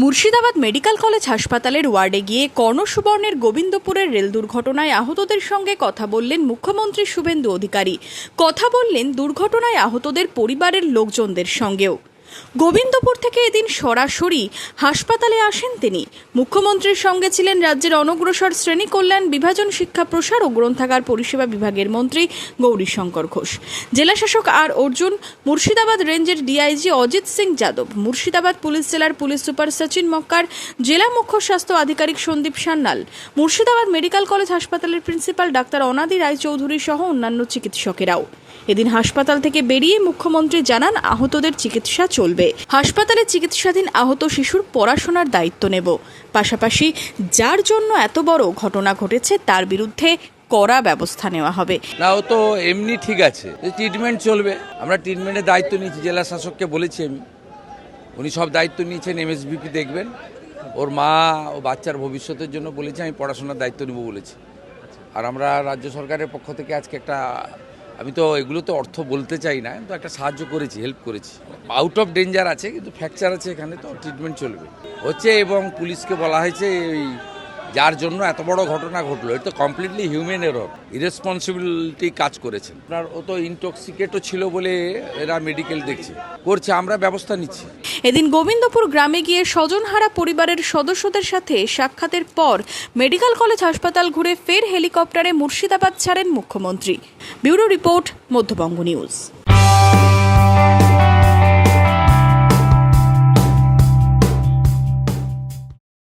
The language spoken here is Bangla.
মুর্শিদাবাদ মেডিকেল কলেজ হাসপাতালের ওয়ার্ডে গিয়ে কর্ণসুবর্ণের গোবিন্দপুরের রেল দুর্ঘটনায় আহতদের সঙ্গে কথা বললেন মুখ্যমন্ত্রী শুভেন্দু অধিকারী। কথা বললেন দুর্ঘটনায় আহতদের পরিবারের লোকজনদের সঙ্গেও। গোবিন্দপুর থেকে এদিন সরাসরি হাসপাতালে আসেন তিনি। মুখ্যমন্ত্রীর সঙ্গে ছিলেন রাজ্যের অনগ্রসর শ্রেণী কল্যাণ, বিভাজন, শিক্ষা প্রসার ও গ্রন্থাগার পরিষেবা বিভাগের মন্ত্রী গৌরীশঙ্কর ঘোষ, জেলাশাসক আর অর্জুন, মুর্শিদাবাদ রেঞ্জের ডিআইজি অজিত সিং যাদব, মুর্শিদাবাদ পুলিশ জেলার পুলিশ সুপার সচিন মক্কার, জেলা মুখ্য স্বাস্থ্য আধিকারিক সন্দীপ সান্যাল, মুর্শিদাবাদ মেডিকেল কলেজ হাসপাতালের প্রিন্সিপাল ডাক্তার অনাদি রায়চৌধুরী সহ অন্যান্য চিকিৎসকেরাও। এদিন হাসপাতাল থেকে বেরিয়ে মুখ্যমন্ত্রী জানান, আহতদের চিকিৎসা চলবে। হাসপাতালে চিকিৎসাধীন আহত শিশুর পড়াশোনার দায়িত্ব নেব। পাশাপাশি যার জন্য এত বড় ঘটনা ঘটেছে তার বিরুদ্ধে কড়া ব্যবস্থা নেওয়া হবে। না, ও তো এমনি ঠিক আছে, ট্রিটমেন্ট চলবে। আমরা ট্রিটমেন্টের দায়িত্ব নিয়েছি, জেলা শাসককে বলেছি আমি, উনি সব দায়িত্ব নিয়েছেন। এমএসবিপি দেখবেন, ওর মা ও বাচ্চার ভবিষ্যতের জন্য বলেছি, আমি পড়াশোনার দায়িত্ব নেব বলেছি। আর আমরা রাজ্য সরকারের পক্ষ থেকে আজকে একটা, আমি তো এগুলোতে অর্থ বলতে চাই না, কিন্তু একটা সাহায্য করেছি, হেল্প করেছি। আউট অফ ডেঞ্জার আছে, কিন্তু ফ্র্যাকচার আছে এখানে, তো ট্রিটমেন্ট চলবে হচ্ছে। এবং পুলিশকে বলা হয়েছে, এই যার জন্য এত বড় ঘটনা ঘটলো, এটা তো কমপ্লিটলি হিউম্যান এরর, ইরেসপন্সিবিলিটি কাজ করেছেন। আপনার ও তো ইনটক্সিকেটও ছিল বলে এরা মেডিকেল করছে, আমরা ব্যবস্থা নিচ্ছি। এদিন গোবিন্দপুর গ্রামে গিয়ে স্বজনহারা পরিবারের সদস্যদের সাথে সাক্ষাতের পর মেডিকেল কলেজ হাসপাতাল ঘুরে ফের হেলিকপ্টারে মুর্শিদাবাদ ছাড়েন মুখ্যমন্ত্রী। Bureau report, Madhyabanga news.